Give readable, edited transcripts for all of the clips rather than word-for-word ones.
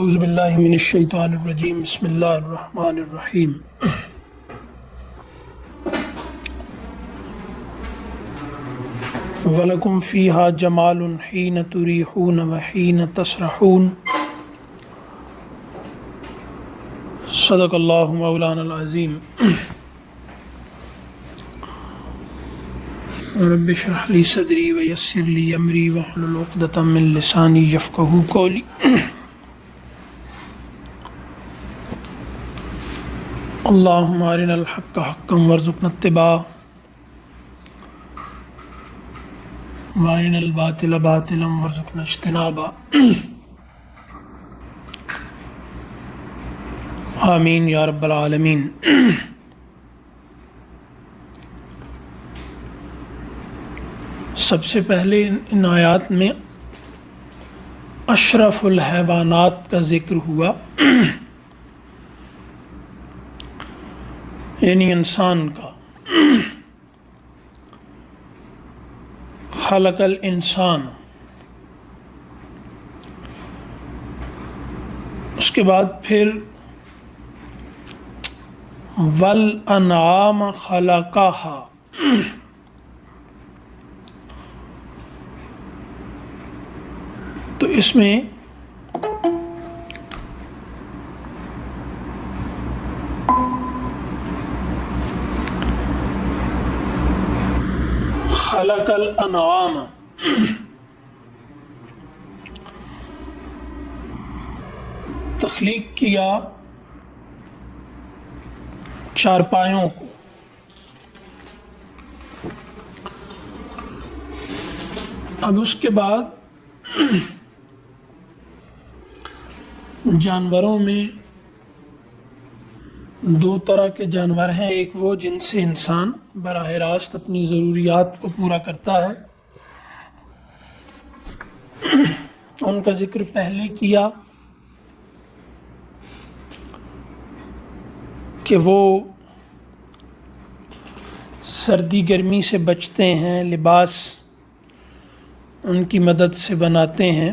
اعوذ باللہ من الشیطان الرجیم بسم اللہ الرحمن الرحیم وَلَكُمْ فِيهَا جَمَالٌ حِينَ تُرِيحُونَ وَحِينَ تَسْرَحُونَ صدق اللہ مولانا العظیم رب اشرح لی صدری ویسر لی امری واحلل عقدۃ من لسانی یفقہوا قولی اللہم ارنا الحق حقا وارزقنا اتباعہ وارنا الباطل باطلا وارزقنا اجتنابہ آمین یا رب العالمین۔ سب سے پہلے ان آیات میں اشرف الحیوانات کا ذکر ہوا، یعنی انسان کا۔ خلق الانسان، اس کے بعد پھر والانعام خلقہا، تو اس میں خلق الانعام تخلیق کیا چارپایوں کو، اب اس کے بعد جانوروں میں دو طرح کے جانور ہیں، ایک وہ جن سے انسان براہ راست اپنی ضروریات کو پورا کرتا ہے، ان کا ذکر پہلے کیا کہ وہ سردی گرمی سے بچتے ہیں، لباس ان کی مدد سے بناتے ہیں،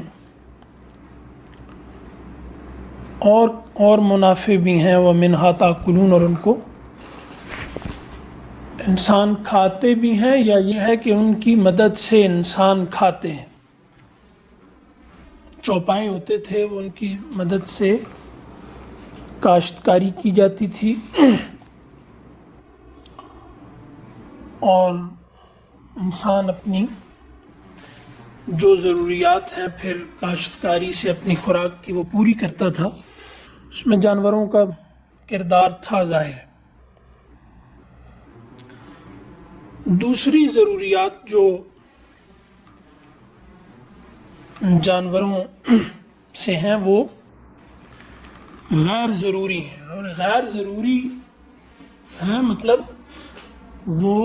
اور منافع بھی ہیں، وَمِنْهَا تَأْكُلُونَ، اور ان کو انسان کھاتے بھی ہیں، یا یہ ہے کہ ان کی مدد سے انسان کھاتے ہیں۔ چوپائے ہوتے تھے، وہ ان کی مدد سے کاشتکاری کی جاتی تھی، اور انسان اپنی جو ضروریات ہیں پھر کاشتکاری سے اپنی خوراک کی وہ پوری کرتا تھا۔ اس میں جانوروں کا کردار تھا ظاہر۔ دوسری ضروریات جو جانوروں سے ہیں وہ غیر ضروری ہیں، اور غیر ضروری ہیں مطلب وہ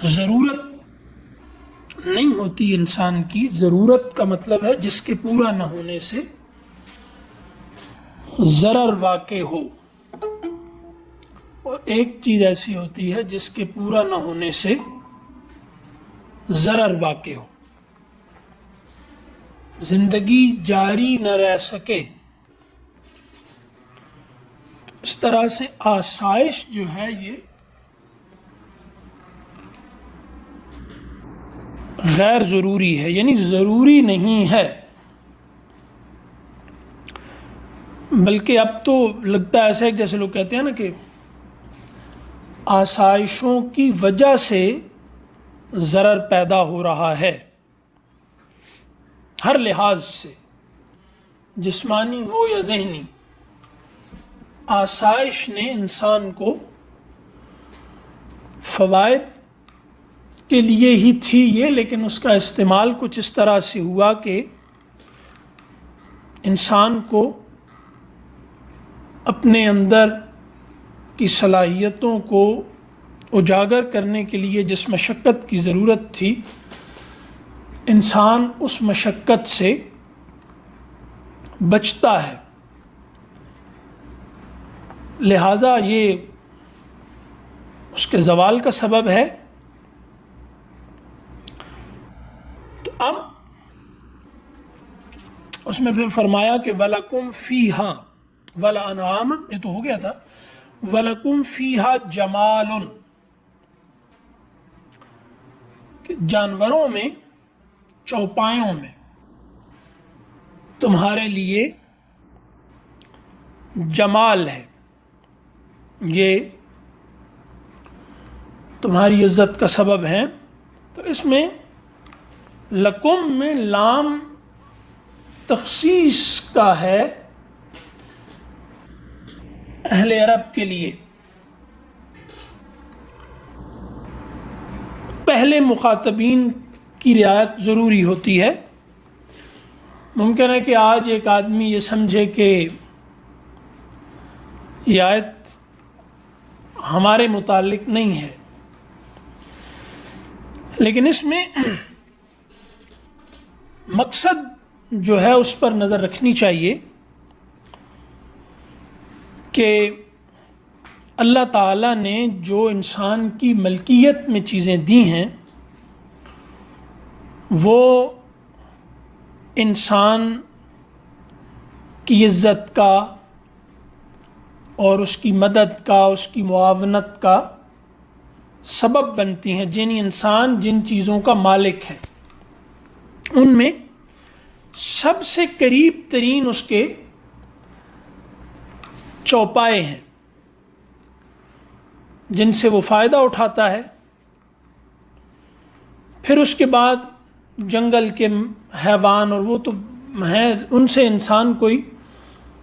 ضرورت نہیں ہوتی انسان کی۔ ضرورت کا مطلب ہے جس کے پورا نہ ہونے سے ضرر واقع ہو، اور ایک چیز ایسی ہوتی ہے جس کے پورا نہ ہونے سے ضرر واقع ہو، زندگی جاری نہ رہ سکے۔ اس طرح سے آسائش جو ہے یہ غیر ضروری ہے، یعنی ضروری نہیں ہے، بلکہ اب تو لگتا ہے ایسا ہے جیسے لوگ کہتے ہیں نا کہ آسائشوں کی وجہ سے ضرر پیدا ہو رہا ہے، ہر لحاظ سے، جسمانی ہو یا ذہنی۔ آسائش نے انسان کو فوائد کے لیے ہی تھی یہ، لیکن اس کا استعمال کچھ اس طرح سے ہوا کہ انسان کو اپنے اندر کی صلاحیتوں کو اجاگر کرنے کے لیے جس مشقت کی ضرورت تھی، انسان اس مشقت سے بچتا ہے، لہٰذا یہ اس کے زوال کا سبب ہے۔ تو اب اس میں پھر فرمایا کہ وَلَكُمْ فِيهَا وَالْأَنْعَامَ، یہ تو ہو گیا تھا، وَلَكُمْ فِيهَا جَمَالٌ، کہ جانوروں میں، چوپایوں میں تمہارے لیے جمال ہے، یہ تمہاری عزت کا سبب ہے۔ تو اس میں لکم میں لام تخصیص کا ہے اہل عرب کے لیے، پہلے مخاطبین کی رعایت ضروری ہوتی ہے۔ ممکن ہے کہ آج ایک آدمی یہ سمجھے کہ یہ آیت ہمارے متعلق نہیں ہے، لیکن اس میں مقصد جو ہے اس پر نظر رکھنی چاہیے کہ اللہ تعالیٰ نے جو انسان کی ملکیت میں چیزیں دی ہیں وہ انسان کی عزت کا اور اس کی مدد کا، اس کی معاونت کا سبب بنتی ہیں۔ انسان جن چیزوں کا مالک ہے ان میں سب سے قریب ترین اس کے چوپائے ہیں جن سے وہ فائدہ اٹھاتا ہے، پھر اس کے بعد جنگل کے حیوان، اور وہ تو ہیں، ان سے انسان کوئی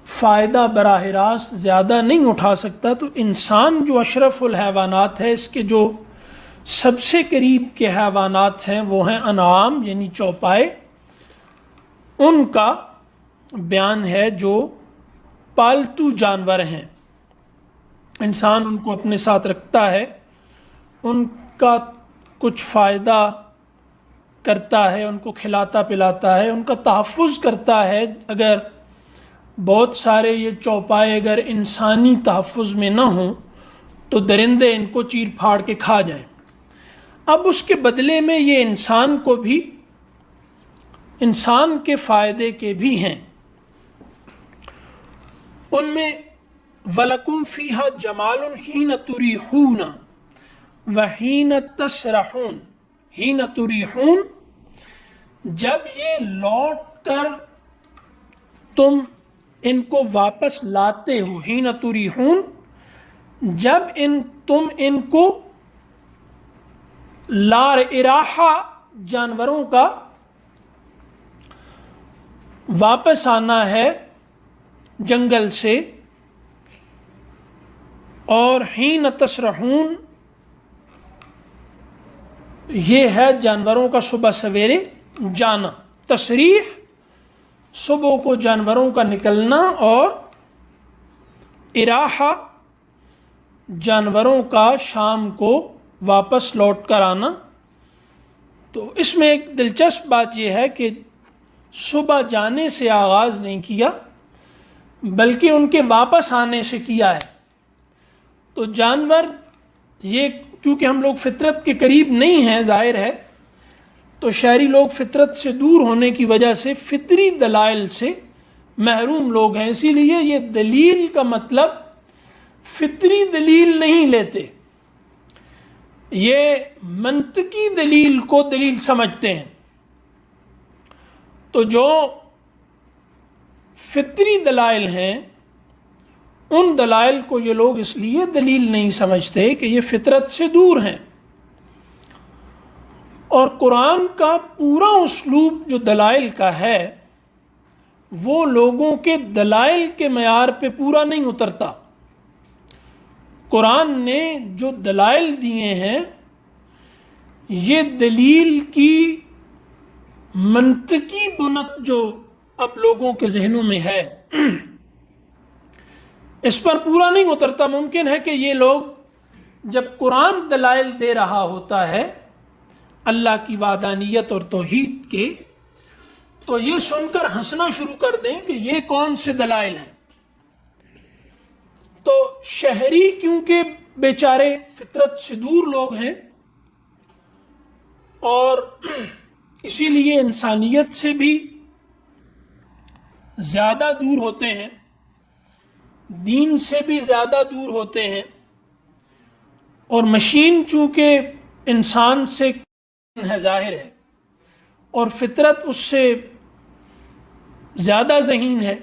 فائدہ براہ راست زیادہ نہیں اٹھا سکتا۔ تو انسان جو اشرف الحیوانات ہے، اس کے جو سب سے قریب کے حیوانات ہیں وہ ہیں انعام، یعنی چوپائے، ان کا بیان ہے جو پالتو جانور ہیں، انسان ان کو اپنے ساتھ رکھتا ہے، ان کا کچھ فائدہ کرتا ہے، ان کو کھلاتا پلاتا ہے، ان کا تحفظ کرتا ہے۔ اگر بہت سارے یہ چوپائے اگر انسانی تحفظ میں نہ ہوں تو درندے ان کو چیر پھاڑ کے کھا جائیں۔ اب اس کے بدلے میں یہ انسان کو بھی، انسان کے فائدے کے بھی ہیں۔ ان میں وَلَكُمْ فِيهَا جَمَالٌ حِينَ تُرِيحُونَ وَحِينَ تَسْرَحُونَ۔ حِينَ تُرِيحُونَ، جب یہ لوٹ کر تم ان کو واپس لاتے ہو، حِينَ تُرِيحُونَ، جب تم ان کو لار اراحہ جانوروں کا واپس آنا ہے جنگل سے، اور حین تسرحون یہ ہے جانوروں کا صبح سویرے جانا، تسریح صبح کو جانوروں کا نکلنا، اور اراحہ جانوروں کا شام کو واپس لوٹ کر آنا۔ تو اس میں ایک دلچسپ بات یہ ہے کہ صبح جانے سے آغاز نہیں کیا بلکہ ان کے واپس آنے سے کیا ہے۔ تو جانور یہ، کیونکہ ہم لوگ فطرت کے قریب نہیں ہیں ظاہر ہے، تو شہری لوگ فطرت سے دور ہونے کی وجہ سے فطری دلائل سے محروم لوگ ہیں، اسی لیے یہ دلیل کا مطلب فطری دلیل نہیں لیتے، یہ منطقی دلیل کو دلیل سمجھتے ہیں۔ تو جو فطری دلائل ہیں ان دلائل کو یہ لوگ اس لیے دلیل نہیں سمجھتے کہ یہ فطرت سے دور ہیں، اور قرآن کا پورا اسلوب جو دلائل کا ہے وہ لوگوں کے دلائل کے معیار پہ پورا نہیں اترتا۔ قرآن نے جو دلائل دیے ہیں یہ دلیل کی منطقی بنت جو اب لوگوں کے ذہنوں میں ہے اس پر پورا نہیں اترتا۔ ممکن ہے کہ یہ لوگ جب قرآن دلائل دے رہا ہوتا ہے اللہ کی وحدانیت اور توحید کے، تو یہ سن کر ہنسنا شروع کر دیں کہ یہ کون سے دلائل ہیں۔ تو شہری کیونکہ بیچارے فطرت سے دور لوگ ہیں اور اسی لیے انسانیت سے بھی زیادہ دور ہوتے ہیں، دین سے بھی زیادہ دور ہوتے ہیں، اور مشین چونکہ انسان سے ہے ظاہر ہے اور فطرت اس سے زیادہ ذہین ہے،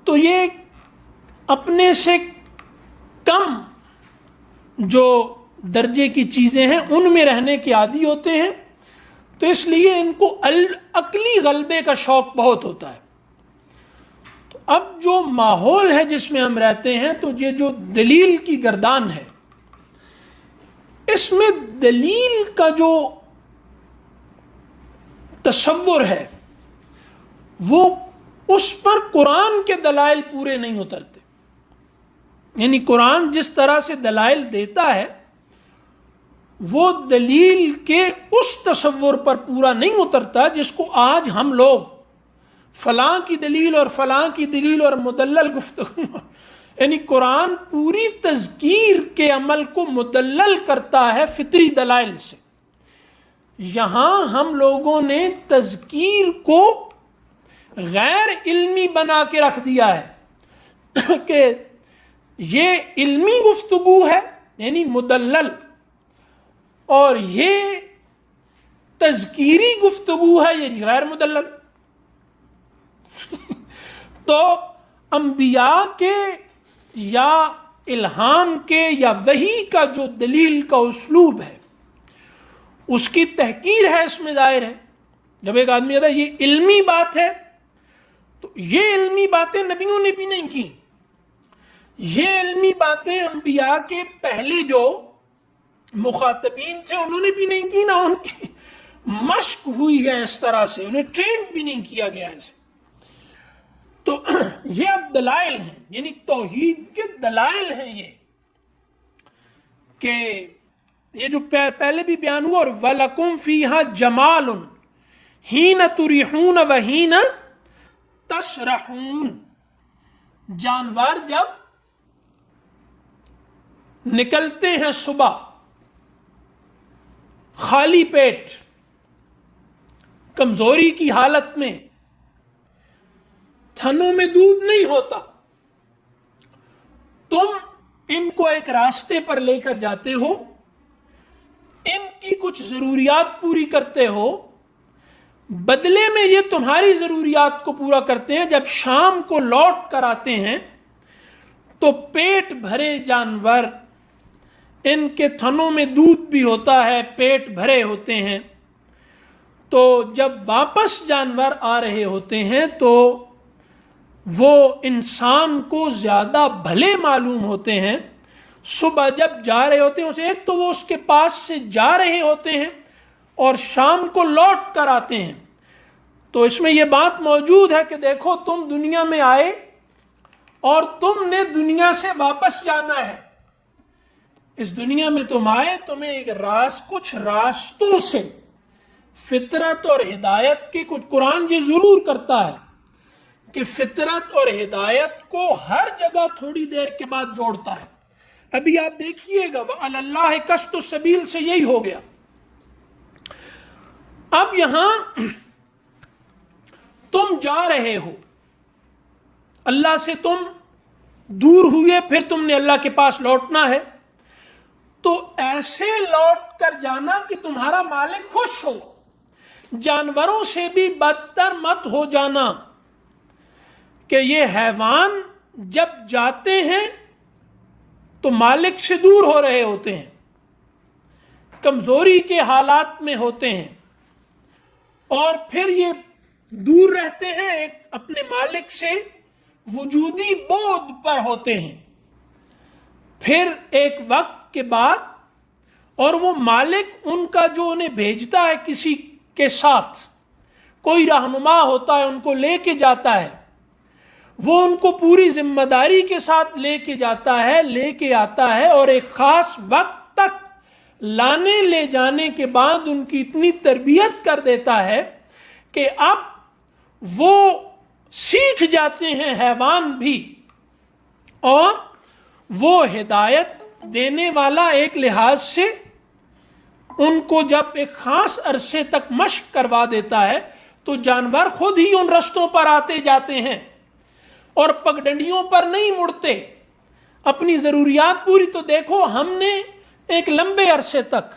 تو یہ اپنے سے کم جو درجے کی چیزیں ہیں ان میں رہنے کے عادی ہوتے ہیں، تو اس لیے ان کو عقلی غلبے کا شوق بہت ہوتا ہے۔ تو اب جو ماحول ہے جس میں ہم رہتے ہیں، تو یہ جو دلیل کی گردان ہے، اس میں دلیل کا جو تصور ہے وہ اس پر قرآن کے دلائل پورے نہیں اترتے۔ یعنی قرآن جس طرح سے دلائل دیتا ہے وہ دلیل کے اس تصور پر پورا نہیں اترتا جس کو آج ہم لوگ فلاں کی دلیل اور فلاں کی دلیل اور مدلل گفتگو، یعنی قرآن پوری تذکیر کے عمل کو مدلل کرتا ہے فطری دلائل سے۔ یہاں ہم لوگوں نے تذکیر کو غیر علمی بنا کے رکھ دیا ہے کہ یہ علمی گفتگو ہے یعنی مدلل، اور یہ تذکیری گفتگو ہے یعنی غیر مدلل۔ تو انبیاء کے یا الہام کے یا وحی کا جو دلیل کا اسلوب ہے اس کی تحقیر ہے، اس میں ظاہر ہے۔ جب ایک آدمی کہتا ہے یہ علمی بات ہے، تو یہ علمی باتیں نبیوں نے بھی نہیں کی، یہ علمی باتیں انبیاء کے پہلے جو مخاطبین تھے انہوں نے بھی نہیں کی، نہ ان کی مشق ہوئی ہے اس طرح سے، انہیں ٹرینڈ بھی نہیں کیا گیا ایسے۔ تو یہ اب دلائل ہیں، یعنی توحید کے دلائل ہیں یہ، کہ یہ جو پہلے بھی بیان ہوا، اور وَلَكُمْ فِيهَا جَمَالٌ حِينَ تُرِيحُونَ وَحِينَ تَسْرَحُونَ۔ جانور جب نکلتے ہیں صبح خالی پیٹ، کمزوری کی حالت میں، تھنوں میں دودھ نہیں ہوتا، تم ان کو ایک راستے پر لے کر جاتے ہو، ان کی کچھ ضروریات پوری کرتے ہو، بدلے میں یہ تمہاری ضروریات کو پورا کرتے ہیں۔ جب شام کو لوٹ کر آتے ہیں تو پیٹ بھرے جانور، ان کے تھنوں میں دودھ بھی ہوتا ہے، پیٹ بھرے ہوتے ہیں، تو جب واپس جانور آ رہے ہوتے ہیں تو وہ انسان کو زیادہ بھلے معلوم ہوتے ہیں۔ صبح جب جا رہے ہوتے ہیں، ایک تو وہ اس کے پاس سے جا رہے ہوتے ہیں اور شام کو لوٹ کر آتے ہیں، تو اس میں یہ بات موجود ہے کہ دیکھو تم دنیا میں آئے اور تم نے دنیا سے واپس جانا ہے۔ اس دنیا میں تم آئے، تمہیں ایک کچھ راستوں سے فطرت اور ہدایت کے کچھ، قرآن یہ ضرور کرتا ہے کہ فطرت اور ہدایت کو ہر جگہ تھوڑی دیر کے بعد جوڑتا ہے۔ ابھی آپ دیکھیے گا وَعَلَى اللَّهِ قَصْدُ السَّبِيلِ سے یہی ہو گیا۔ اب یہاں تم جا رہے ہو، اللہ سے تم دور ہوئے، پھر تم نے اللہ کے پاس لوٹنا ہے، تو ایسے لوٹ کر جانا کہ تمہارا مالک خوش ہو، جانوروں سے بھی بدتر مت ہو جانا کہ یہ حیوان جب جاتے ہیں تو مالک سے دور ہو رہے ہوتے ہیں، کمزوری کے حالات میں ہوتے ہیں، اور پھر یہ دور رہتے ہیں، ایک اپنے مالک سے وجودی بعد پر ہوتے ہیں، پھر ایک وقت کے بعد، اور وہ مالک ان کا جو انہیں بھیجتا ہے کسی کے ساتھ، کوئی رہنما ہوتا ہے ان کو لے کے جاتا ہے، وہ ان کو پوری ذمہ داری کے ساتھ لے کے جاتا ہے، لے کے آتا ہے، اور ایک خاص وقت تک لانے لے جانے کے بعد ان کی اتنی تربیت کر دیتا ہے کہ اب وہ سیکھ جاتے ہیں حیوان بھی، اور وہ ہدایت دینے والا ایک لحاظ سے ان کو جب ایک خاص عرصے تک مشق کروا دیتا ہے تو جانور خود ہی ان رستوں پر آتے جاتے ہیں اور پگڈنڈیوں پر نہیں مڑتے، اپنی ضروریات پوری. تو دیکھو ہم نے ایک لمبے عرصے تک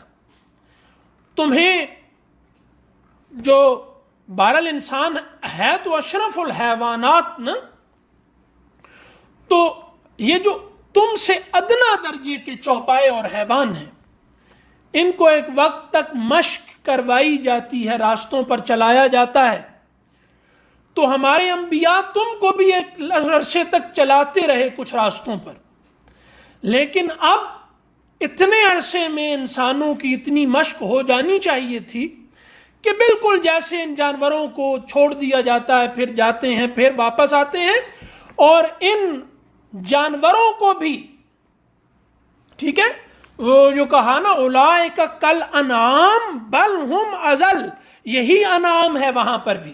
تمہیں جو بہرحال انسان ہے تو اشرف الحیوانات نا، تو یہ جو تم سے ادنا درجے کے چوپائے اور حیوان ہیں، ان کو ایک وقت تک مشق کروائی جاتی ہے، راستوں پر چلایا جاتا ہے. تو ہمارے انبیاء تم کو بھی ایک عرصے تک چلاتے رہے کچھ راستوں پر، لیکن اب اتنے عرصے میں انسانوں کی اتنی مشق ہو جانی چاہیے تھی کہ بالکل جیسے ان جانوروں کو چھوڑ دیا جاتا ہے، پھر جاتے ہیں پھر واپس آتے ہیں، اور ان جانوروں کو بھی، ٹھیک ہے، وہ جو کہا نا اولئک کل انعام بل ہم اضل، یہی انعام ہے وہاں پر بھی،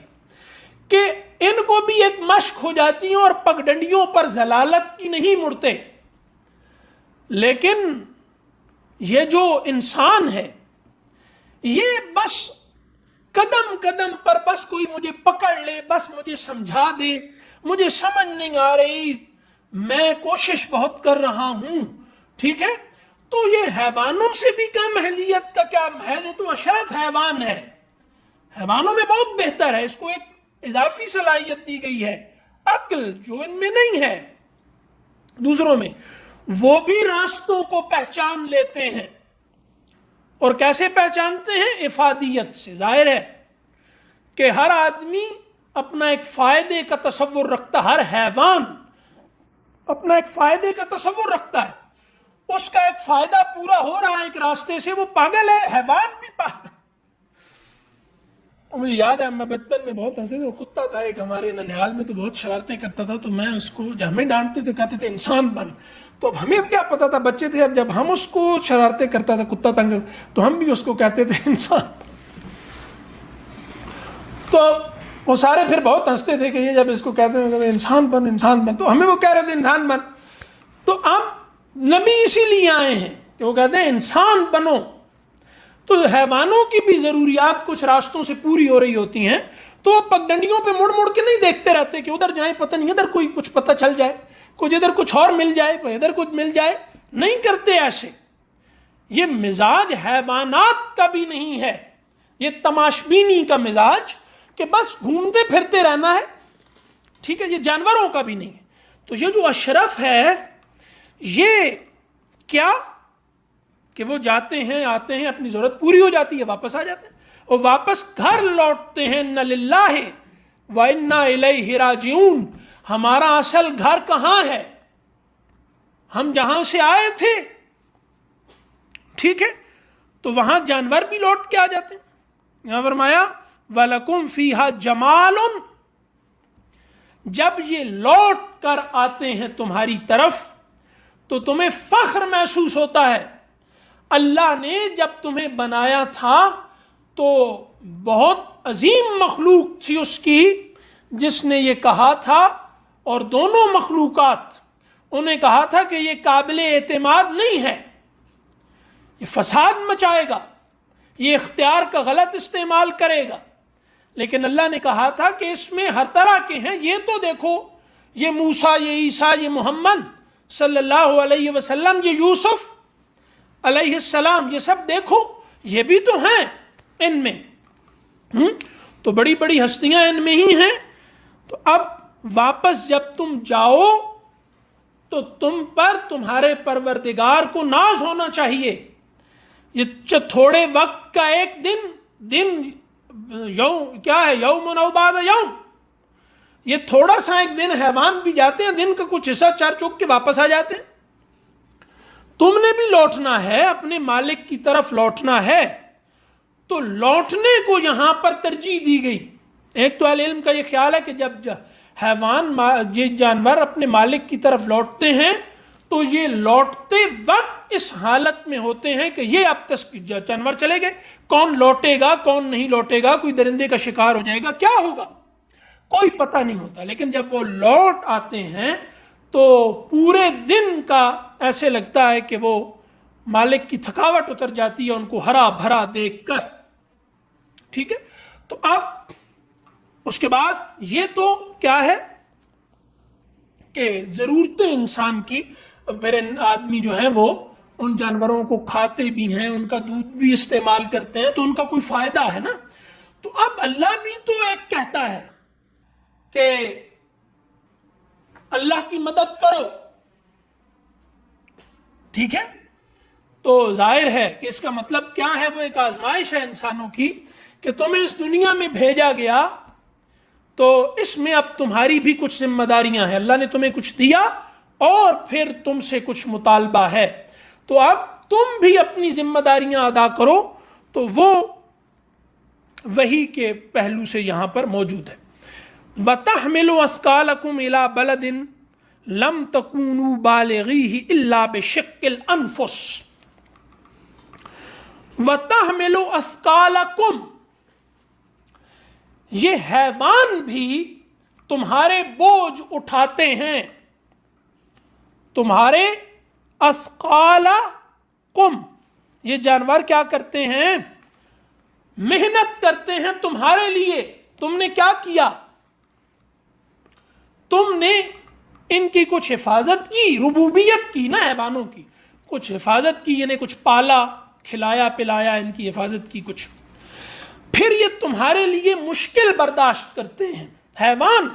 کہ ان کو بھی ایک مشق ہو جاتی ہے اور پگڈنڈیوں پر ضلالت کی نہیں مڑتے. لیکن یہ جو انسان ہے یہ بس قدم قدم پر بس کوئی مجھے پکڑ لے، بس مجھے سمجھا دے، مجھے سمجھ نہیں آ رہی، میں کوشش بہت کر رہا ہوں، ٹھیک ہے. تو یہ حیوانوں سے بھی کم اہلیت کا کیا ہے، جو تو اشرف حیوان ہے، حیوانوں میں بہت بہتر ہے، اس کو ایک اضافی صلاحیت دی گئی ہے، عقل جو ان میں نہیں ہے دوسروں میں. وہ بھی راستوں کو پہچان لیتے ہیں، اور کیسے پہچانتے ہیں؟ افادیت سے. ظاہر ہے کہ ہر آدمی اپنا ایک فائدے کا تصور رکھتا، ہر حیوان اپنا ایک فائدے کا تصور رکھتا ہے، اس کا ایک فائدہ پورا ہو رہا ہے ایک راستے سے، وہ پاگل ہے، حیوان بھی پاگل. مجھے یاد ہے میں بچپن میں بہت ہنسے تھے، وہ کتا تھا ایک ہمارے ننیال میں، تو بہت شرارتیں کرتا تھا، تو میں اس کو جب ہمیں ڈانٹتے تو کہتے تھے انسان بن. تو اب ہمیں کیا پتا تھا، بچے تھے، اب جب ہم اس کو شرارتیں کرتا تھا کتا تنگ، تو ہم بھی اس کو کہتے تھے انسان. تو وہ سارے پھر بہت ہنستے تھے کہ یہ جب اس کو کہتے ہیں انسان بن انسان بن، تو ہمیں وہ کہہ رہے تھے انسان بن. تو اب نبی اسی لیے آئے ہیں کہ وہ کہتے ہیں انسان بنو. تو حیوانوں کی بھی ضروریات کچھ راستوں سے پوری ہو رہی ہوتی ہیں، تو وہ پگڈنڈیوں پہ مڑ مڑ کے نہیں دیکھتے رہتے کہ ادھر جائیں، پتہ نہیں ادھر کوئی کچھ پتہ چل جائے، کچھ ادھر کچھ اور مل جائے، ادھر کچھ مل جائے، نہیں کرتے ایسے. یہ مزاج حیوانات کا بھی نہیں ہے، یہ تماشبینی کا مزاج کہ بس گھومتے پھرتے رہنا ہے، ٹھیک ہے، یہ جانوروں کا بھی نہیں ہے. تو یہ جو اشرف ہے یہ کیا کہ وہ جاتے ہیں، آتے ہیں، اپنی ضرورت پوری ہو جاتی ہے، واپس آ جاتے ہیں، اور واپس گھر لوٹتے ہیں. اِنَّ لِلَّهِ وَإِنَّا إِلَيْهِ رَاجِعُونَ. ہمارا اصل گھر کہاں ہے؟ ہم جہاں سے آئے تھے، ٹھیک ہے، تو وہاں جانور بھی لوٹ کے آ جاتے ہیں. یہاں فرمایا وَلَكُمْ فِيهَا جَمَالٌ. جب یہ لوٹ کر آتے ہیں تمہاری طرف تو تمہیں فخر محسوس ہوتا ہے. اللہ نے جب تمہیں بنایا تھا تو بہت عظیم مخلوق تھی اس کی، جس نے یہ کہا تھا، اور دونوں مخلوقات انہیں کہا تھا کہ یہ قابل اعتماد نہیں ہے، یہ فساد مچائے گا، یہ اختیار کا غلط استعمال کرے گا. لیکن اللہ نے کہا تھا کہ اس میں ہر طرح کے ہیں، یہ تو دیکھو، یہ موسیٰ، یہ عیسیٰ، یہ محمد صلی اللہ علیہ وسلم، یہ یوسف علیہ السلام، یہ سب دیکھو، یہ بھی تو ہیں ان میں، تو بڑی بڑی ہستیاں ان میں ہی ہیں. تو اب واپس جب تم جاؤ تو تم پر تمہارے پروردگار کو ناز ہونا چاہیے. یہ تھوڑے وقت کا ایک دن یوم کیا ہے، یوم او بعد یوم، یہ تھوڑا سا ایک دن، حیوان بھی جاتے ہیں، دن کا کچھ حصہ چار چوک کے واپس آ جاتے ہیں. تم نے بھی لوٹنا ہے، اپنے مالک کی طرف لوٹنا ہے، تو لوٹنے کو یہاں پر ترجیح دی گئی. ایک تو اہل علم کا یہ خیال ہے کہ جب حیوان، جانور اپنے مالک کی طرف لوٹتے ہیں تو یہ لوٹتے وقت اس حالت میں ہوتے ہیں کہ یہ اب تک جانور چلے گئے، کون لوٹے گا کون نہیں لوٹے گا، کوئی درندے کا شکار ہو جائے گا، کیا ہوگا، کوئی پتہ نہیں ہوتا. لیکن جب وہ لوٹ آتے ہیں تو پورے دن کا ایسے لگتا ہے کہ وہ مالک کی تھکاوٹ اتر جاتی ہے ان کو ہرا بھرا دیکھ کر. ٹھیک ہے، تو اب اس کے بعد یہ تو کیا ہے کہ ضرورتیں انسان کی، میرے آدمی جو ہیں وہ ان جانوروں کو کھاتے بھی ہیں، ان کا دودھ بھی استعمال کرتے ہیں، تو ان کا کوئی فائدہ ہے نا. تو اب اللہ بھی تو ایک کہتا ہے کہ اللہ کی مدد کرو، ٹھیک ہے. تو ظاہر ہے کہ اس کا مطلب کیا ہے، وہ ایک آزمائش ہے انسانوں کی کہ تمہیں اس دنیا میں بھیجا گیا تو اس میں اب تمہاری بھی کچھ ذمہ داریاں ہیں. اللہ نے تمہیں کچھ دیا اور پھر تم سے کچھ مطالبہ ہے، تو اب تم بھی اپنی ذمہ داریاں ادا کرو. تو وہ وحی کے پہلو سے یہاں پر موجود ہے. وَتَحْمِلُ أَثْقَالَكُمْ إِلَىٰ بَلَدٍ لَمْ تَكُونُوا بَالِغِيهِ إِلَّا بِشِقِّ الْأَنفُسِ. وَتَحْمِلُ أَثْقَالَكُمْ، یہ حیوان بھی تمہارے بوجھ اٹھاتے ہیں. تمہارے اثقالکم، یہ جانور کیا کرتے ہیں؟ محنت کرتے ہیں تمہارے لیے. تم نے کیا کیا؟ تم نے ان کی کچھ حفاظت کی، ربوبیت کی نا حیوانوں کی، کچھ حفاظت کی، یعنی کچھ پالا کھلایا پلایا، ان کی حفاظت کی کچھ. پھر یہ تمہارے لیے مشکل برداشت کرتے ہیں حیوان.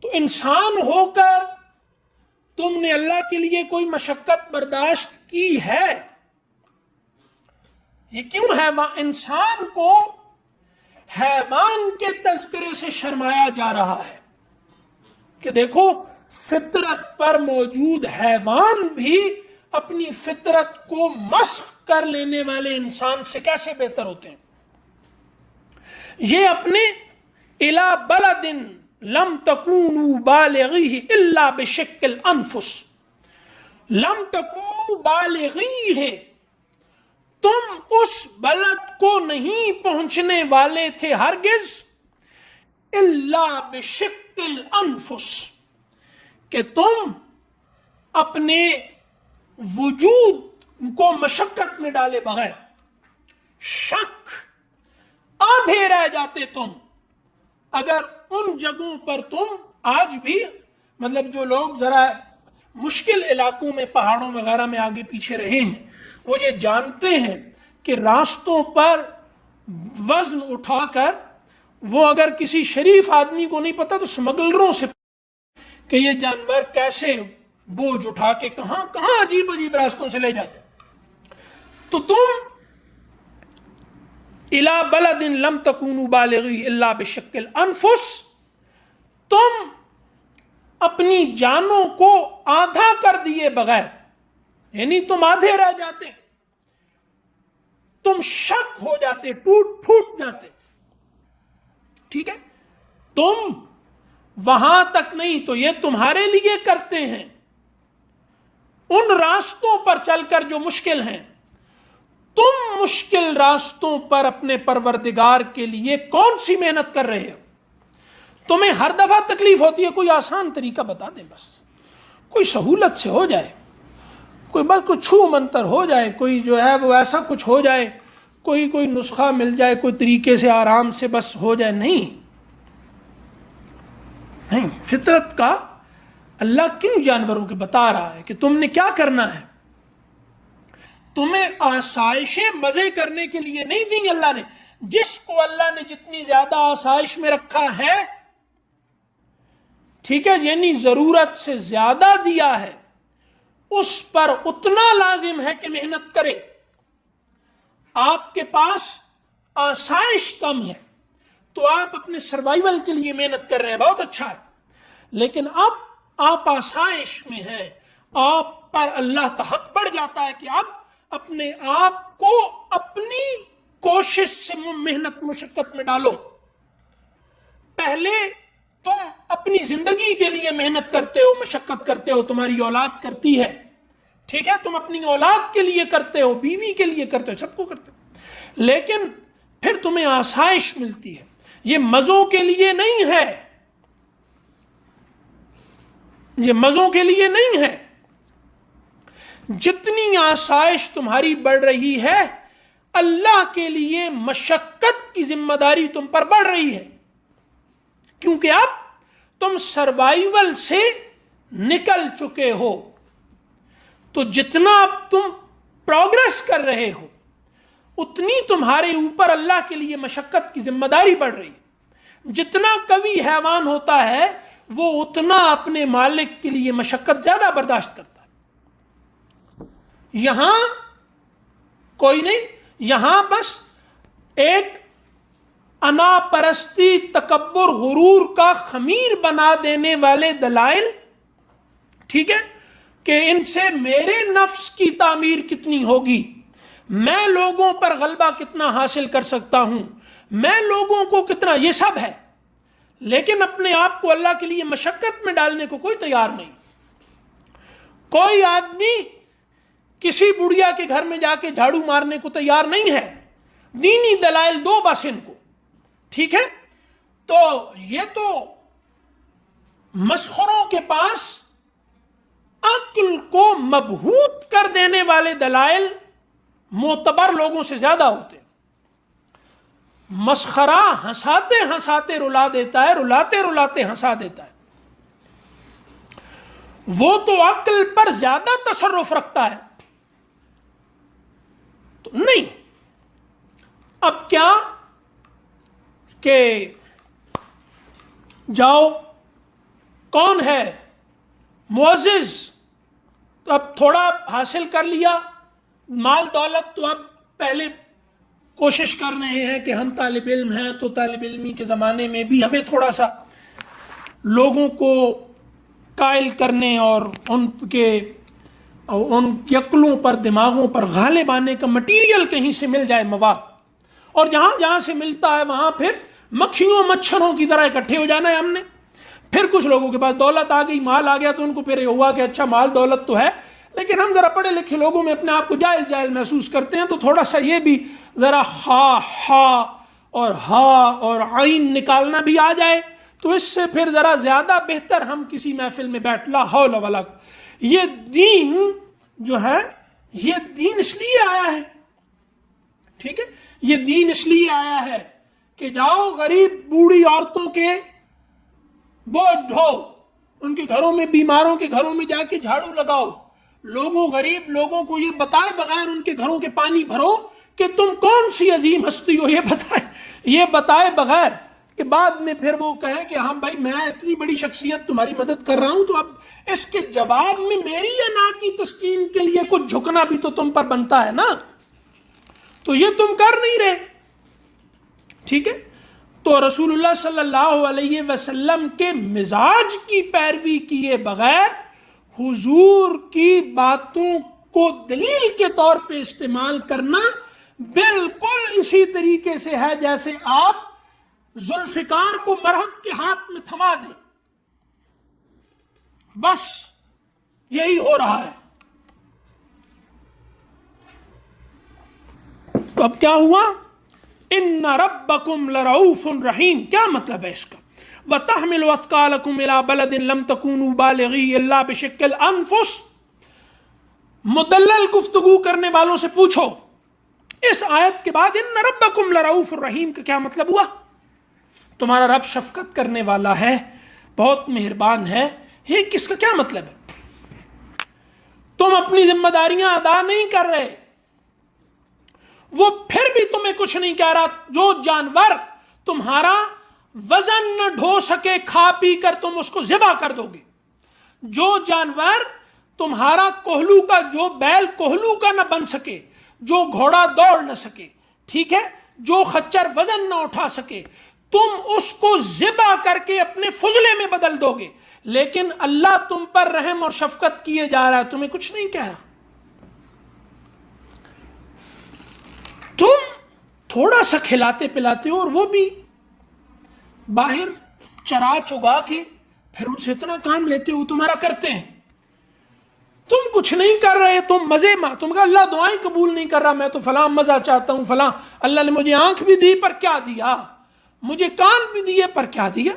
تو انسان ہو کر تم نے اللہ کے لیے کوئی مشقت برداشت کی ہے؟ یہ کیوں ہے انسان کو حیوان کے تذکرے سے شرمایا جا رہا ہے کہ دیکھو فطرت پر موجود حیوان بھی اپنی فطرت کو مسخ کر لینے والے انسان سے کیسے بہتر ہوتے ہیں. یہ اپنے الا بلد لم تکونوا بالغیہ الا بشق الانفس، لم تکونوا بالغیہ، تم اس بلد کو نہیں پہنچنے والے تھے ہرگز، الا بشق الانفس، کہ تم اپنے وجود کو مشقت میں ڈالے بغیر، شک، آدھے رہ جاتے تم. اگر ان جگہوں پر تم آج بھی، مطلب جو لوگ ذرا مشکل علاقوں میں پہاڑوں وغیرہ میں آگے پیچھے رہے ہیں، وہ یہ جانتے ہیں کہ راستوں پر وزن اٹھا کر، وہ اگر کسی شریف آدمی کو نہیں پتا تو سمگلروں سے کہ یہ جانور کیسے بوجھ اٹھا کے کہاں کہاں عجیب عجیب راستوں سے لے جاتے. تو تم الا بلد لم تکونوا بالغیہ الا بشق الانفس، تم اپنی جانوں کو آدھا کر دیے بغیر، یعنی تم آدھے رہ جاتے، تم شک ہو جاتے، ٹوٹ پھوٹ جاتے. ٹھیک ہے، تم وہاں تک نہیں، تو یہ تمہارے لیے کرتے ہیں. ان راستوں پر چل کر جو مشکل ہیں، تم مشکل راستوں پر اپنے پروردگار کے لیے کون سی محنت کر رہے ہو؟ تمہیں ہر دفعہ تکلیف ہوتی ہے، کوئی آسان طریقہ بتا دیں، بس کوئی سہولت سے ہو جائے، کوئی بس کوئی چھو منتر ہو جائے، کوئی جو ہے وہ ایسا کچھ ہو جائے، کوئی نسخہ مل جائے، کوئی طریقے سے آرام سے بس ہو جائے. نہیں، فطرت کا اللہ کیوں جانوروں کے بتا رہا ہے کہ تم نے کیا کرنا ہے. تمہیں آسائشیں مزے کرنے کے لیے نہیں دیں اللہ نے. جس کو اللہ نے جتنی زیادہ آسائش میں رکھا ہے، ٹھیک ہے، یعنی ضرورت سے زیادہ دیا ہے، اس پر اتنا لازم ہے کہ محنت کرے. آپ کے پاس آسائش کم ہے تو آپ اپنے سروائیول کے لیے محنت کر رہے ہیں، بہت اچھا ہے. لیکن اب آپ آسائش میں ہیں، آپ پر اللہ کا حق بڑھ جاتا ہے کہ اب اپنے آپ کو اپنی کوشش سے محنت مشقت میں ڈالو. پہلے تم اپنی زندگی کے لیے محنت کرتے ہو، مشقت کرتے ہو، تمہاری اولاد کرتی ہے، ٹھیک ہے، تم اپنی اولاد کے لیے کرتے ہو، بیوی کے لیے کرتے ہو، سب کو کرتے ہو، لیکن پھر تمہیں آسائش ملتی ہے. یہ مزوں کے لیے نہیں ہے، یہ مزوں کے لیے نہیں ہے. جتنی آسائش تمہاری بڑھ رہی ہے، اللہ کے لیے مشقت کی ذمہ داری تم پر بڑھ رہی ہے. کیونکہ اب تم سروائیول سے نکل چکے ہو. تو جتنا اب تم پروگرس کر رہے ہو اتنی تمہارے اوپر اللہ کے لیے مشقت کی ذمہ داری بڑھ رہی ہے. جتنا قوی حیوان ہوتا ہے وہ اتنا اپنے مالک کے لیے مشقت زیادہ برداشت کرتا ہے. یہاں کوئی نہیں، یہاں بس ایک انا پرستی، تکبر، غرور کا خمیر بنا دینے والے دلائل، ٹھیک ہے، کہ ان سے میرے نفس کی تعمیر کتنی ہوگی، میں لوگوں پر غلبہ کتنا حاصل کر سکتا ہوں، میں لوگوں کو کتنا، یہ سب ہے. لیکن اپنے آپ کو اللہ کے لیے مشقت میں ڈالنے کو کوئی تیار نہیں. کوئی آدمی کسی بڑھیا کے گھر میں جا کے جھاڑو مارنے کو تیار نہیں ہے. دینی دلائل دو بس ان کو، ٹھیک ہے. تو یہ تو مسخروں کے پاس عقل کو مبہوت کر دینے والے دلائل معتبر لوگوں سے زیادہ ہوتے ہیں. مسخرہ ہنساتے ہنساتے رلا دیتا ہے، رلاتے رلاتے ہنسا دیتا ہے. وہ تو عقل پر زیادہ تصرف رکھتا ہے. تو نہیں، اب کیا کہ جاؤ، کون ہے معزز، تو اب تھوڑا حاصل کر لیا مال دولت، تو اب پہلے کوشش کر رہے ہیں کہ ہم طالب علم ہیں تو طالب علمی کے زمانے میں بھی ہمیں تھوڑا سا لوگوں کو قائل کرنے اور ان عقلوں پر، دماغوں پر غالب آنے کا مٹیریل کہیں سے مل جائے، مواد. اور جہاں جہاں سے ملتا ہے وہاں پھر مکھیوں مچھروں کی طرح اکٹھے ہو جانا ہے ہم نے. پھر کچھ لوگوں کے پاس دولت آ گئی، مال آ گیا، تو ان کو پھر یہ ہوا کہ اچھا مال دولت تو ہے، لیکن ہم ذرا پڑھے لکھے لوگوں میں اپنے آپ کو جاہل جاہل محسوس کرتے ہیں، تو تھوڑا سا یہ بھی ذرا ہا اور ہا اور عین نکالنا بھی آ جائے تو اس سے پھر ذرا زیادہ بہتر ہم کسی محفل میں بیٹھ، لا حول ولا. یہ دین جو ہے، یہ دین اس لیے آیا ہے، ٹھیک ہے، یہ دین اس لیے آیا ہے کہ جاؤ غریب بوڑھی عورتوں کے بوجھ ڈھو، ان کے گھروں میں، بیماروں کے گھروں میں جا کے جھاڑو لگاؤ، لوگوں، غریب لوگوں کو یہ بتائے بغیر ان کے گھروں کے پانی بھرو کہ تم کون سی عظیم ہستی ہو، یہ بتائے بغیر کہ بعد میں پھر وہ کہیں کہ ہاں بھائی میں اتنی بڑی شخصیت تمہاری مدد کر رہا ہوں، تو اب اس کے جواب میں میری انا کی تسکین کے لیے کچھ جھکنا بھی تو تم پر بنتا ہے نا. تو یہ تم کر نہیں رہے، ٹھیک ہے. تو رسول اللہ صلی اللہ علیہ وسلم کے مزاج کی پیروی کیے بغیر حضور کی باتوں کو دلیل کے طور پہ استعمال کرنا بالکل اسی طریقے سے ہے جیسے آپ ذوالفقار کو مرہق کے ہاتھ میں تھما دیں. بس یہی ہو رہا ہے. تو اب کیا ہوا؟ ان ربکم لرؤوف رحیم. کیا مطلب ہے اس کا؟ وَتَحْمِلُ أَثْقَالَكُمْ إِلَىٰ بَلَدٍ لَمْ تَكُونُوا بَالِغِيهِ إِلَّا بِشِقِّ الْأَنفُسِ. مدلل گفتگو کرنے والوں سے پوچھو اس آیت کے بعد ان ربکم لرؤوف رحیم کا کیا مطلب ہوا؟ تمہارا رب شفقت کرنے والا ہے، بہت مہربان ہے. یہ کس کا کیا مطلب ہے؟ تم اپنی ذمہ داریاں ادا نہیں کر رہے، وہ پھر بھی تمہیں کچھ نہیں کہہ رہا. جو جانور تمہارا وزن نہ ڈھو سکے کھا پی کر تم اس کو ذبح کر دو گے. جو جانور تمہارا کوہلو کا، جو بیل کوہلو کا نہ بن سکے، جو گھوڑا دوڑ نہ سکے، ٹھیک ہے، جو خچر وزن نہ اٹھا سکے، تم اس کو ذبح کر کے اپنے فضلے میں بدل دو گے. لیکن اللہ تم پر رحم اور شفقت کیے جا رہا ہے، تمہیں کچھ نہیں کہہ رہا. تم تھوڑا سا کھلاتے پلاتے ہو اور وہ بھی باہر چرا چگا کے پھر ان سے اتنا کام لیتے ہو، تمہارا کرتے ہیں. تم کچھ نہیں کر رہے، تم مزے میں، تم کہا اللہ دعائیں قبول نہیں کر رہا، میں تو فلاں مزہ چاہتا ہوں، فلاں اللہ نے مجھے آنکھ بھی دی پر کیا دیا، مجھے کان بھی دیے پر کیا دیا،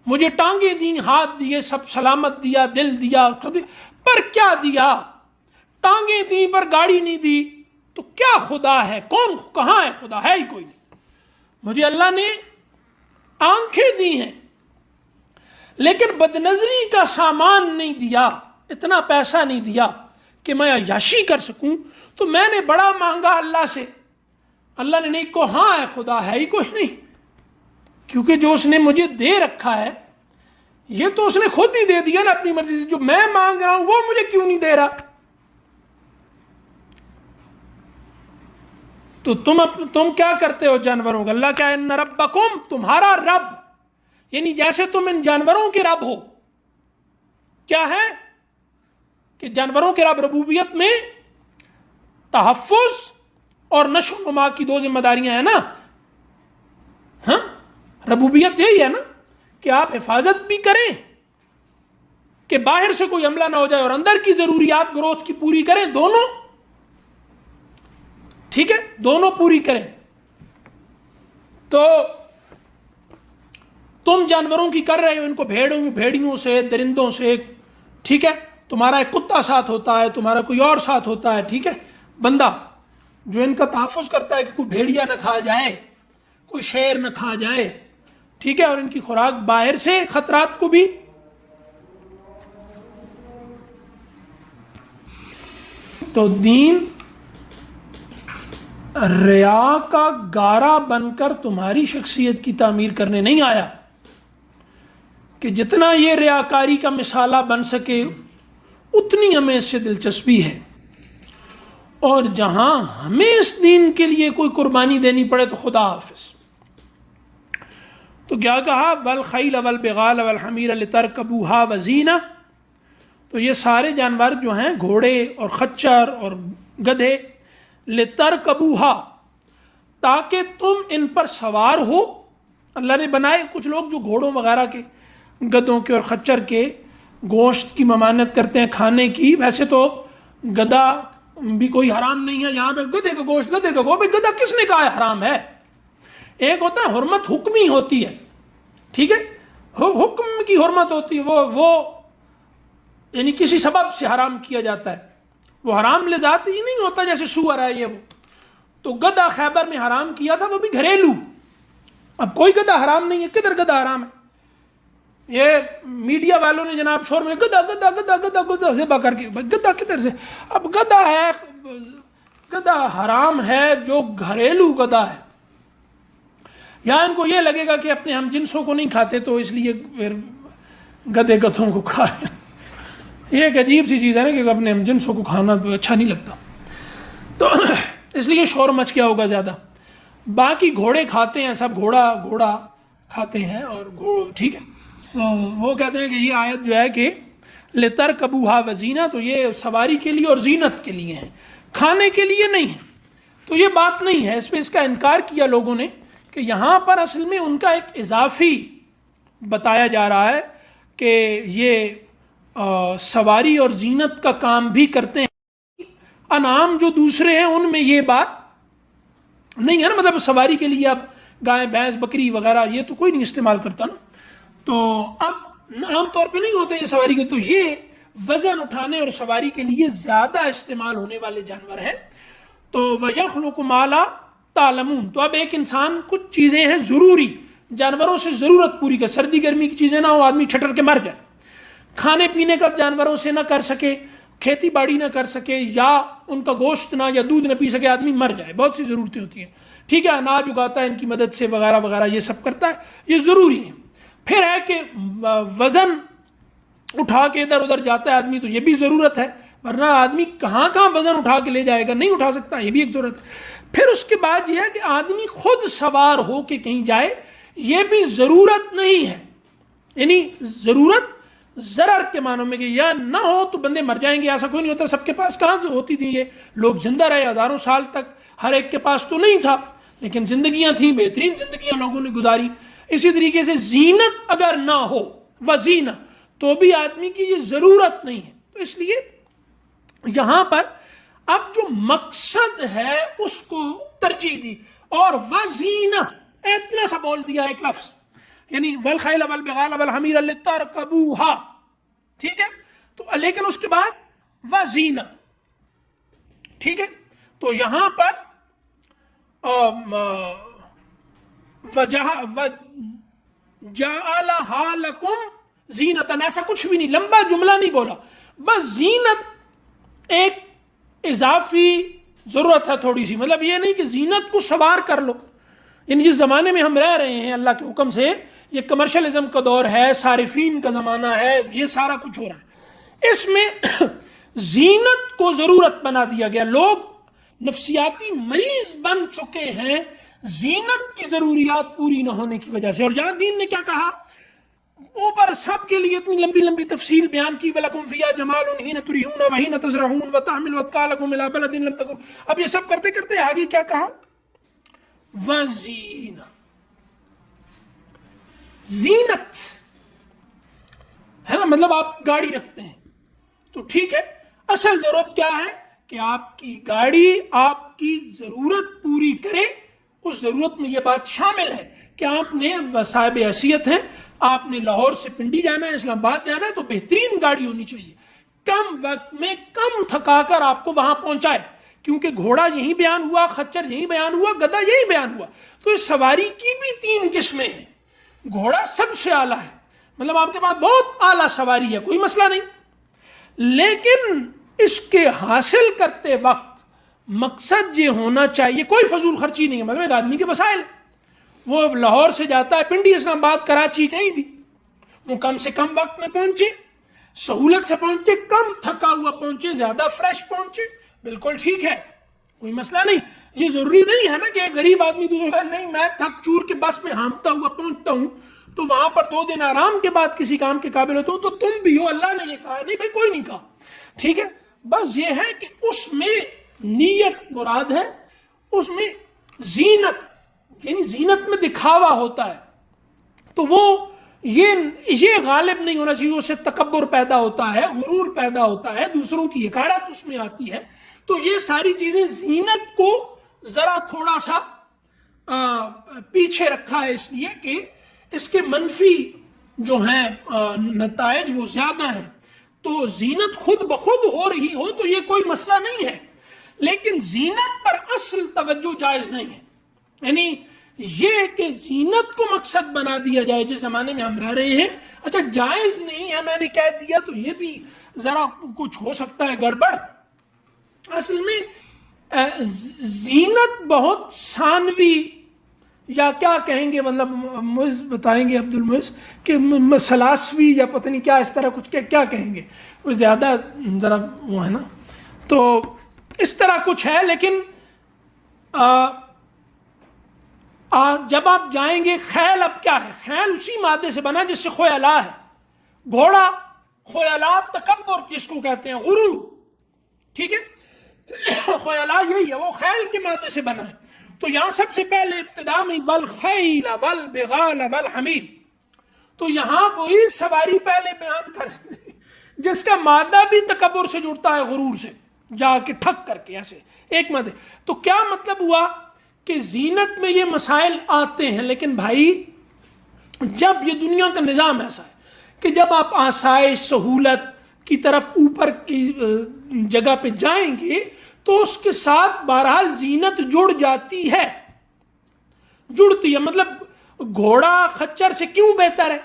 مجھے ٹانگیں دی، ہاتھ دیے، سب سلامت دیا، دل دیا پر کیا دیا، ٹانگیں دی پر گاڑی نہیں دی. تو کیا خدا ہے؟ کون؟ کہاں ہے خدا؟ ہے ہی کوئی نہیں. مجھے اللہ نے آنکھیں دی ہیں، لیکن بدنظری کا سامان نہیں دیا، اتنا پیسہ نہیں دیا کہ میں عیاشی کر سکوں، تو میں نے بڑا مانگا اللہ سے، اللہ نے نہیں کو ہاں ہے، خدا ہے ہی کوئی نہیں، کیونکہ جو اس نے مجھے دے رکھا ہے یہ تو اس نے خود ہی دے دیا نا اپنی مرضی سے، جو میں مانگ رہا ہوں وہ مجھے کیوں نہیں دے رہا؟ تو تم کیا کرتے ہو جانوروں کا؟ اللہ کیا ہے؟ ان ربکم، تمہارا رب، یعنی جیسے تم ان جانوروں کے رب ہو، کیا ہے کہ جانوروں کے رب ربوبیت میں تحفظ اور نشو و نما کی دو ذمہ داریاں ہیں نا. ہاں، ربوبیت یہی ہے نا کہ آپ حفاظت بھی کریں کہ باہر سے کوئی حملہ نہ ہو جائے، اور اندر کی ضروریات گروتھ کی پوری کریں، دونوں، ٹھیک ہے، دونوں پوری کریں. تو تم جانوروں کی کر رہے ہو، ان کو بھیڑیوں سے، درندوں سے، ٹھیک ہے، تمہارا ایک کتا ساتھ ہوتا ہے، تمہارا کوئی اور ساتھ ہوتا ہے، ٹھیک ہے، بندہ جو ان کا تحفظ کرتا ہے کہ کوئی بھیڑیا نہ کھا جائے، کوئی شیر نہ کھا جائے، ٹھیک ہے، اور ان کی خوراک باہر سے خطرات کو بھی. تو دین ریا کا گارا بن کر تمہاری شخصیت کی تعمیر کرنے نہیں آیا کہ جتنا یہ ریاکاری کا مثالہ بن سکے اتنی ہمیں اس سے دلچسپی ہے، اور جہاں ہمیں اس دین کے لیے کوئی قربانی دینی پڑے تو خدا حافظ. تو کیا کہا؟ والخیل والبغال والحمیر لترکبوها وزینہ. تو یہ سارے جانور جو ہیں، گھوڑے اور خچر اور گدھے، لترکبوها، تاکہ تم ان پر سوار ہو. اللہ نے بنائے. کچھ لوگ جو گھوڑوں وغیرہ کے، گدھوں کے اور خچر کے گوشت کی ممانعت کرتے ہیں کھانے کی، ویسے تو گدھا بھی کوئی حرام نہیں ہے. یہاں پہ گدھے کا گوشت، گدھے کا گوشت، گدھا کس نے کہا ہے حرام ہے؟ ایک ہوتا ہے حرمت حکمی ہوتی ہے، ٹھیک ہے، حکم کی حرمت ہوتی ہے، وہ یعنی کسی سبب سے حرام کیا جاتا ہے، وہ حرام لذات ہی نہیں ہوتا جیسے سور ہے یہ وہ. تو گدھا خیبر میں حرام کیا تھا، وہ بھی گھریلو. اب کوئی گدھا حرام نہیں ہے، کدھر گدھا حرام ہے؟ یہ میڈیا والوں نے جناب شور میں گدھا گدھا گدھا گدھا گدھا ذبح کر کے، گدھا کدھر سے؟ اب گدھا ہے، گدھا حرام ہے جو گھریلو گدھا ہے. یا ان کو یہ لگے گا کہ اپنے ہم جنسوں کو نہیں کھاتے تو اس لیے پھر گدھے گدھوں کو کھا رہے ہیں. یہ ایک عجیب سی چیز ہے نا کہ اپنے ہم جنسوں کو کھانا اچھا نہیں لگتا، تو اس لیے شور مچ گیا ہوگا زیادہ. باقی گھوڑے کھاتے ہیں سب، گھوڑا کھاتے ہیں، اور ٹھیک ہے. تو وہ کہتے ہیں کہ یہ آیت جو ہے کہ لترکبوها وزینہ، تو یہ سواری کے لیے اور زینت کے لیے ہیں، کھانے کے لیے نہیں ہے. تو یہ بات نہیں ہے، اس پہ اس کا انکار کیا لوگوں نے کہ یہاں پر اصل میں ان کا ایک اضافی بتایا جا رہا ہے کہ یہ سواری اور زینت کا کام بھی کرتے ہیں. انعام جو دوسرے ہیں ان میں یہ بات نہیں ہے نا، مطلب سواری کے لیے اب گائے بھینس بکری وغیرہ یہ تو کوئی نہیں استعمال کرتا نا. تو اب عام طور پہ نہیں ہوتے یہ سواری کے، تو یہ وزن اٹھانے اور سواری کے لیے زیادہ استعمال ہونے والے جانور ہیں. تو وَيَخْلُقُ مَا لَا تَعْلَمُونَ. تو اب ایک انسان کچھ چیزیں ہیں ضروری، جانوروں سے ضرورت پوری کر، سردی گرمی کی چیزیں نہ ہو آدمی چھٹر کے مر جائے، کھانے پینے کا جانوروں سے نہ کر سکے، کھیتی باڑی نہ کر سکے، یا ان کا گوشت نہ یا دودھ نہ پی سکے، آدمی مر جائے. بہت سی ضرورتیں ہوتی ہیں، ٹھیک ہے، اناج اگاتا ہے ان کی مدد سے وغیرہ وغیرہ، یہ سب کرتا ہے، یہ ضروری ہے. پھر ہے کہ وزن اٹھا کے ادھر ادھر جاتا ہے آدمی، تو یہ بھی ضرورت ہے، ورنہ آدمی کہاں کہاں وزن اٹھا کے لے جائے گا، نہیں اٹھا سکتا، یہ بھی ایک ضرورت ہے. پھر اس کے بعد یہ ہے کہ آدمی خود سوار ہو کے کہیں جائے، یہ بھی ضرورت نہیں ہے. یعنی ضرورت ضرر کے معنوں میں کہ یا نہ ہو تو بندے مر جائیں گے، ایسا کوئی نہیں ہوتا. سب کے پاس کہاں سے ہوتی تھی، یہ لوگ زندہ رہے ہزاروں سال تک، ہر ایک کے پاس تو نہیں تھا، لیکن زندگیاں تھیں، بہترین زندگیاں لوگوں نے گزاری. اسی طریقے سے زینت اگر نہ ہو، وزینہ، تو بھی آدمی کی یہ ضرورت نہیں ہے. تو اس لیے یہاں پر اب جو مقصد ہے اس کو ترجیح دی، اور وزینہ اتنا سا بول دیا ایک لفظ، یعنی والخیل والبغال والحمیر لترکبوها، ٹھیک ہے. تو لیکن اس کے بعد وزینہ، ٹھیک ہے. تو یہاں پر وَجَعَلَهَا لَكُمْ زینتن، ایسا کچھ بھی نہیں، لمبا جملہ نہیں بولا، بس زینت ایک اضافی ضرورت ہے تھوڑی سی، مطلب یہ نہیں کہ زینت کو سوار کر لو، یعنی جس زمانے میں ہم رہ رہے ہیں اللہ کے حکم سے، یہ کمرشلزم کا دور ہے، صارفین کا زمانہ ہے، یہ سارا کچھ ہو رہا ہے، اس میں زینت کو ضرورت بنا دیا گیا، لوگ نفسیاتی مریض بن چکے ہیں زینت کی ضروریات پوری نہ ہونے کی وجہ سے۔ اور جہاں دین نے کیا کہا، اوپر سب کے لیے اتنی لمبی لمبی تفصیل بیان کی، وَلَكُمْ فِيهَا جَمَالٌ حِينَ تُرِيحُونَ وَحِينَ تَزْرَعُونَ وَتَحْمِلُ أَثْقَالَكُمْ إِلَىٰ بَلَدٍ لَمْ تَكُونُوا، اب یہ سب کرتے کرتے آگے کیا کہا، وَزِینَ، زینت ہے نا، مطلب آپ گاڑی رکھتے ہیں تو ٹھیک ہے، اصل ضرورت کیا ہے کہ آپ کی گاڑی آپ کی ضرورت پوری کرے، اس ضرورت میں یہ بات شامل ہے کہ آپ نے صاحب حیثیت ہیں، آپ نے لاہور سے پنڈی جانا ہے، اسلام آباد جانا ہے، تو بہترین گاڑی ہونی چاہیے، کم وقت میں کم تھکا کر آپ کو وہاں پہنچائے، کیونکہ گھوڑا یہی بیان ہوا، خچر یہی بیان ہوا، گدھا یہی بیان ہوا، تو اس سواری کی بھی 3 قسمیں ہیں، گھوڑا سب سے اعلیٰ ہے، مطلب آپ کے پاس بہت اعلیٰ سواری ہے، کوئی مسئلہ نہیں، لیکن اس کے حاصل کرتے وقت مقصد یہ ہونا چاہیے، کوئی فضول خرچی نہیں ہے، مطلب ایک آدمی کے وسائل، وہ لاہور سے جاتا ہے پنڈی، اسلام آباد، کراچی، کہیں بھی، وہ کم سے کم وقت میں پہنچے، سہولت سے پہنچے، کم تھکا ہوا پہنچے، زیادہ فریش پہنچے، بالکل ٹھیک ہے، کوئی مسئلہ نہیں، یہ ضروری نہیں ہے نا کہ ایک غریب آدمی دوسرے کا نہیں میں تھک چور کے بس میں ہانپتا ہوا پہنچتا ہوں تو وہاں پر 2 دن آرام کے بعد کسی کام کے قابل ہوتا ہوں، تو تم بھی ہو، اللہ نے یہ کہا نہیں بھائی، کوئی نہیں کہا، ٹھیک ہے، بس یہ ہے کہ اس میں نیت مراد ہے، اس میں زینت، یعنی زینت میں دکھاوا ہوتا ہے، تو وہ یہ غالب نہیں ہونا چاہیے، اس سے تکبر پیدا ہوتا ہے، غرور پیدا ہوتا ہے، دوسروں کی حقارت اس میں آتی ہے، تو یہ ساری چیزیں زینت کو ذرا تھوڑا سا پیچھے رکھا ہے، اس لیے کہ اس کے منفی جو ہیں نتائج وہ زیادہ ہیں، تو زینت خود بخود ہو رہی ہو تو یہ کوئی مسئلہ نہیں ہے، لیکن زینت پر اصل توجہ جائز نہیں ہے، یعنی یہ کہ زینت کو مقصد بنا دیا جائے جس زمانے میں ہم رہ رہے ہیں، اچھا جائز نہیں ہے میں نے کہہ دیا تو یہ بھی ذرا کچھ ہو سکتا ہے گڑبڑ، اصل میں زینت بہت ثانوی یا کیا کہیں گے، مطلب معز بتائیں گے، عبد المعز کہ سلاسوی یا پتہ نہیں کیا اس طرح کچھ کیا کہیں گے، وہ زیادہ ذرا وہ ہے نا، تو اس طرح کچھ ہے، لیکن جب آپ جائیں گے، خیل اب کیا ہے، خیل اسی مادے سے بنا جس سے خیلا ہے، گھوڑا خیالات تکبر جس کو کہتے ہیں، غرور، ٹھیک ہے، خیلا یہی ہے، وہ خیل کے مادے سے بنا ہے، تو یہاں سب سے پہلے ابتدا میں والخیل والبغال والحمیر، تو یہاں وہی سواری پہلے بیان کر جس کا مادہ بھی تکبر سے جڑتا ہے، غرور سے جا کے ٹھک کر کے ایسے ایک مادے، تو کیا مطلب ہوا کہ زینت میں یہ مسائل آتے ہیں، لیکن بھائی جب یہ دنیا کا نظام ایسا ہے کہ جب آپ آسائش سہولت کی طرف اوپر کی جگہ پہ جائیں گے تو اس کے ساتھ بہرحال زینت جڑ جاتی ہے، جڑتی ہے، مطلب گھوڑا خچر سے کیوں بہتر ہے،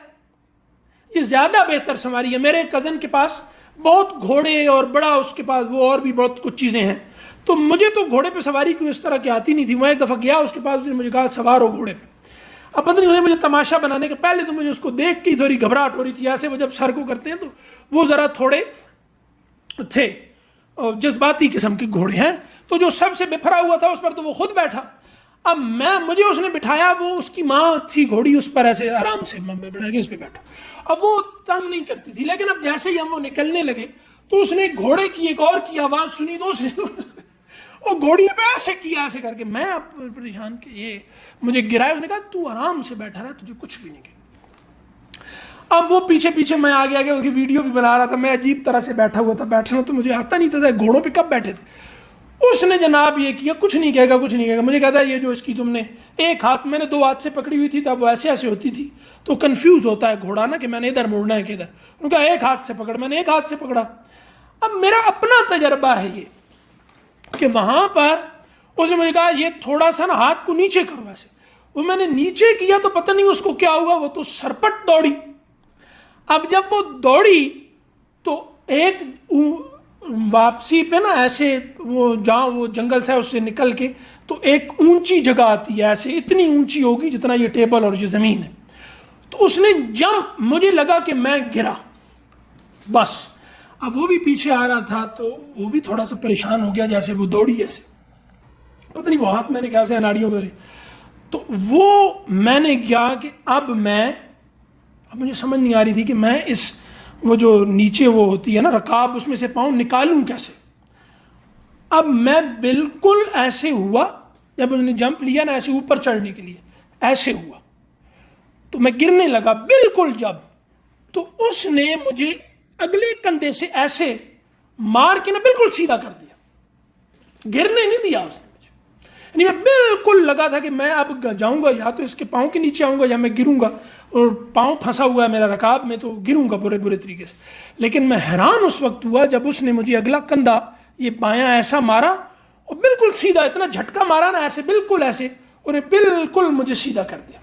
یہ زیادہ بہتر سواری ہے، میرے کزن کے پاس بہت گھوڑے اور بڑا اس کے پاس وہ اور بھی بہت کچھ چیزیں ہیں، تو مجھے تو گھوڑے پہ سواری کیوں اس طرح کی آتی نہیں تھی، میں ایک دفعہ گیا اس کے پاس، اس نے مجھے کہا سوار ہو گھوڑے پہ، اب پتہ نہیں مجھے تماشا بنانے کے پہلے تو مجھے اس کو دیکھ کے تھوڑی گھبراہٹ ہو رہی تھی، ایسے وہ جب سر کو کرتے ہیں تو وہ ذرا تھوڑے تھے جذباتی قسم کے گھوڑے ہیں، تو جو سب سے بفرا ہوا تھا اس پر تو وہ خود بیٹھا، اب مجھے اس نے بٹھایا، وہ اس کی ماں تھی گھوڑی اس پر ایسے آرام سے میں بٹھا کے اس پہ بیٹھا، اب وہ تنگ نہیں کرتی تھی، لیکن اب جیسے ہی ہم وہ نکلنے لگے تو اس نے گھوڑے کی ایک اور کی آواز سنی، تو اس نے وہ گھوڑی پہ ایسے کیا، ایسے کر کے میں اب پریشان کہ یہ مجھے گرایا، اس نے کہا تو آرام سے بیٹھا رہا، تجھے کچھ بھی نہیں کہا، اب وہ پیچھے پیچھے میں آگے آگے اس کی ویڈیو بھی بنا رہا تھا، میں عجیب طرح سے بیٹھا ہوا تھا، بیٹھنا تو مجھے آتا نہیں تھا، گھوڑوں پہ کب بیٹھے تھے، اس نے جناب یہ کیا، کچھ نہیں کہے گا کچھ نہیں کہے گا، مجھے کہتا ہے یہ جو اس کی تم نے ایک ہاتھ، میں نے 2 ہاتھ سے پکڑی ہوئی تھی تب وہ ایسے ایسے ہوتی تھی تو کنفیوز ہوتا ہے گھوڑا نا کہ میں نے ادھر مڑنا ہے کہ ادھر، ان کا ایک ہاتھ سے پکڑ، میں نے ایک ہاتھ سے پکڑا، اب میرا اپنا تجربہ ہے یہ کہ وہاں پر اس نے مجھے کہا یہ تھوڑا سا نا ہاتھ کو نیچے کرو ایسے، وہ میں نے نیچے کیا تو پتہ نہیں اس کو کیا ہوا، وہ تو سرپٹ دوڑی، اب جب وہ دوڑی تو ایک واپسی پہ نا ایسے وہ جہاں وہ جنگل سے اس سے نکل کے تو ایک اونچی جگہ آتی ہے، ایسے اتنی اونچی ہوگی جتنا یہ ٹیبل اور یہ زمین ہے. تو اس نے جمپ، مجھے لگا کہ میں گرا بس. اب وہ بھی پیچھے آ رہا تھا تو وہ بھی تھوڑا سا پریشان ہو گیا، جیسے وہ دوڑی ایسے، پتہ نہیں وہ ہاتھ میں نے کیسے ناڑیوں کرے. تو وہ میں نے کیا کہ اب مجھے سمجھ نہیں آ رہی تھی کہ میں اس وہ جو نیچے وہ ہوتی ہے نا رکاب، اس میں سے پاؤں نکالوں کیسے. اب میں بالکل ایسے ہوا، جب انہوں نے جمپ لیا نا ایسے اوپر چڑھنے کے لیے ایسے ہوا تو میں گرنے لگا بالکل. جب تو اس نے مجھے اگلے کندھے سے ایسے مار کے نا بالکل سیدھا کر دیا، گرنے نہیں دیا اس نے مجھے. یعنی میں بالکل لگا تھا کہ میں اب جاؤں گا، یا تو اس کے پاؤں کے نیچے آؤں گا یا میں گروں گا، اور پاؤں پھنسا ہوا ہے میرا رکاب میں تو گروں گا برے طریقے سے. لیکن میں حیران اس وقت ہوا جب اس نے مجھے اگلا کندھا یہ بایاں ایسا مارا اور بالکل سیدھا، اتنا جھٹکا مارا نا ایسے بالکل ایسے، اور بالکل مجھے سیدھا کر دیا.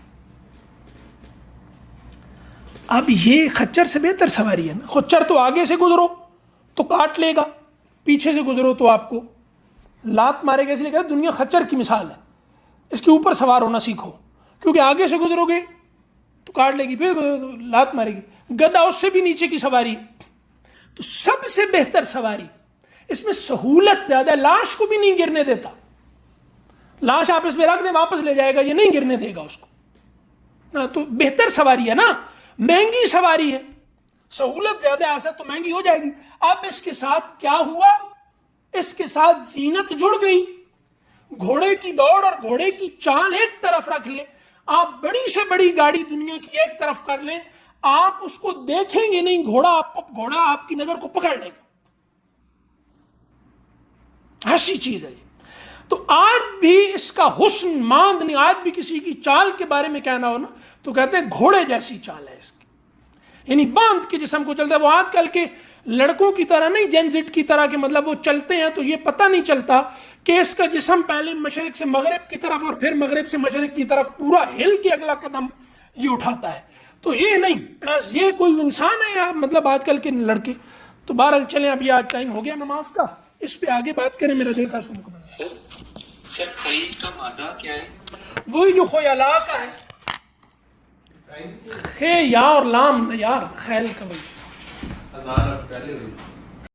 اب یہ خچر سے بہتر سواری ہے نا. خچر تو آگے سے گزرو تو کاٹ لے گا، پیچھے سے گزرو تو آپ کو لات مارے گا. اس لیے کہتے دنیا خچر کی مثال ہے، اس کے اوپر سوار ہونا سیکھو، کیونکہ آگے سے گزرو گے تو کاٹ لے گی، پھر لات مارے گی. گدھا اس سے بھی نیچے کی سواری. تو سب سے بہتر سواری، اس میں سہولت زیادہ ہے، لاش کو بھی نہیں گرنے دیتا. لاش آپ اس میں رکھ دیں واپس لے جائے گا، یہ نہیں گرنے دے گا اس کو. تو بہتر سواری ہے نا، مہنگی سواری ہے، سہولت زیادہ ہے تو مہنگی ہو جائے گی. اب اس کے ساتھ کیا ہوا، اس کے ساتھ زینت جڑ گئی. گھوڑے کی دوڑ اور گھوڑے کی چال ایک طرف رکھ لیں، آپ بڑی سے بڑی گاڑی دنیا کی ایک طرف کر لیں، آپ اس کو دیکھیں گے نہیں، گھوڑا آپ کی نظر کو پکڑ لے گا. ایسی چیز ہے یہ. تو آج بھی اس کا حسن ماند نہیں. آج بھی کسی کی چال کے بارے میں کہنا ہو نا تو کہتے ہیں گھوڑے جیسی چال ہے اس کی، یعنی باندھ کے جسم کو چلتا ہے. وہ آج کل کے لڑکوں کی طرح نہیں، جین زیڈ کی طرح، کہ مطلب وہ چلتے ہیں تو یہ پتہ نہیں چلتا کہ اس کا جسم پہلے مشرق سے مغرب کی طرف اور پھر مغرب سے مشرق کی طرف پورا ہل کے اگلا قدم یہ اٹھاتا ہے. تو یہ نہیں، یہ کوئی انسان ہے یا مطلب آج کل کے لڑکے. تو بہرحال چلیں، اب یہ آج ٹائم ہو گیا نماز کا، اس پہ آگے بات کریں. میرا دل کا سن کو سر خیر کا مادہ کیا ہے؟ وہی جو خیلا کا ہے، خے یا اور لام یار، خیل کا وہی.